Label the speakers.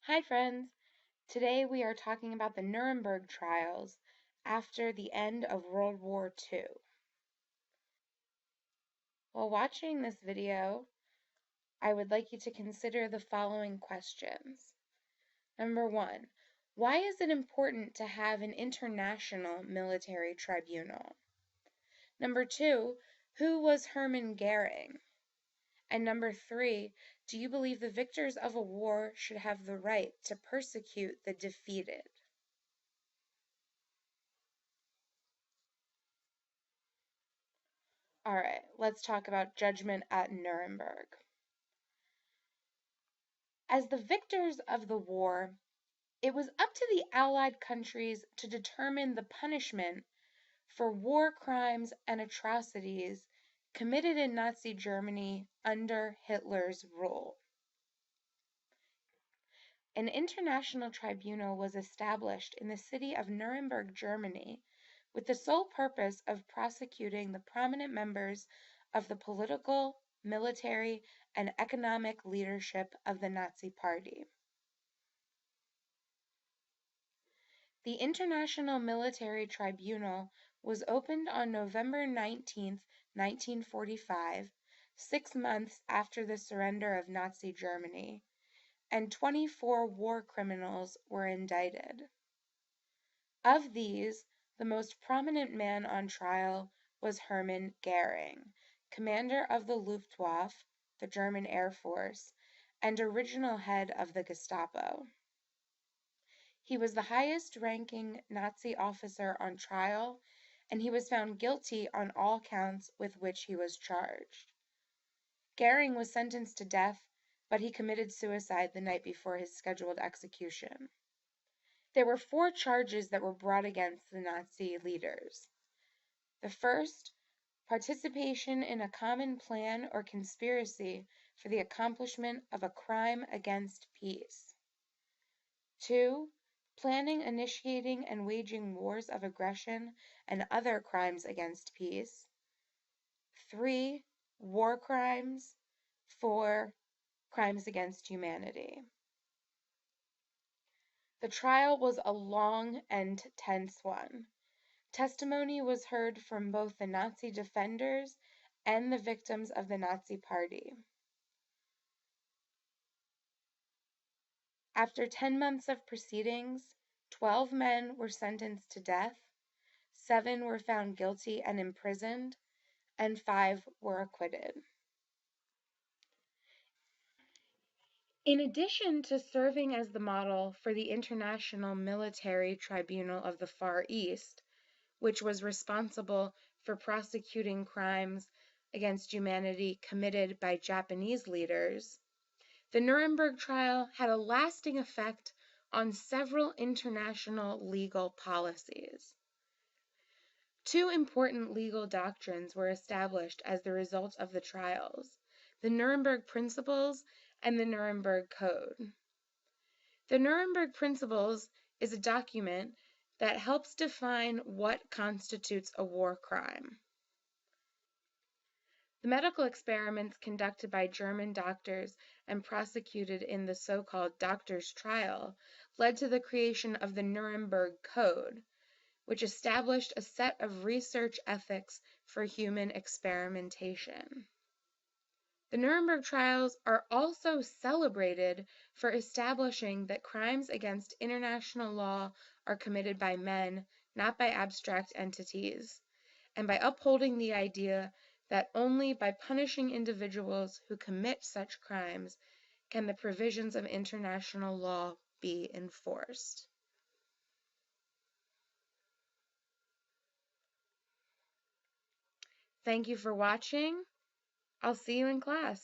Speaker 1: Hi friends! Today we are talking about the Nuremberg Trials after the end of World War II. While watching this video, I would like you to consider the following questions. Number 1, why is it important to have an international military tribunal? Number 2, who was Hermann Goering? And number 3, do you believe the victors of a war should have the right to persecute the defeated? All right, let's talk about judgment at Nuremberg. As the victors of the war, it was up to the Allied countries to determine the punishment for war crimes and atrocities committed in Nazi Germany under Hitler's rule. An international tribunal was established in the city of Nuremberg, Germany, with the sole purpose of prosecuting the prominent members of the political, military, and economic leadership of the Nazi Party. The International Military Tribunal was opened on November 19, 1945, 6 months after the surrender of Nazi Germany, and 24 war criminals were indicted. Of these, the most prominent man on trial was Hermann Goering, commander of the Luftwaffe, the German Air Force, and original head of the Gestapo. He was the highest-ranking Nazi officer on trial, and he was found guilty on all counts with which he was charged. Goering was sentenced to death, but he committed suicide the night before his scheduled execution. There were 4 charges that were brought against the Nazi leaders. The first, participation in a common plan or conspiracy for the accomplishment of a crime against peace. 2, planning, initiating, and waging wars of aggression and other crimes against peace. 3, war crimes. 4, crimes against humanity. The trial was a long and tense one. Testimony was heard from both the Nazi defenders and the victims of the Nazi Party. After 10 months of proceedings, 12 men were sentenced to death, 7 were found guilty and imprisoned, and 5 were acquitted. In addition to serving as the model for the International Military Tribunal of the Far East, which was responsible for prosecuting crimes against humanity committed by Japanese leaders, the Nuremberg trial had a lasting effect on several international legal policies. 2 important legal doctrines were established as the result of the trials: the Nuremberg Principles and the Nuremberg Code. The Nuremberg Principles is a document that helps define what constitutes a war crime. The medical experiments conducted by German doctors and prosecuted in the so-called doctor's trial led to the creation of the Nuremberg Code, which established a set of research ethics for human experimentation. The Nuremberg trials are also celebrated for establishing that crimes against international law are committed by men, not by abstract entities, and by upholding the idea that only by punishing individuals who commit such crimes can the provisions of international law be enforced. Thank you for watching. I'll see you in class.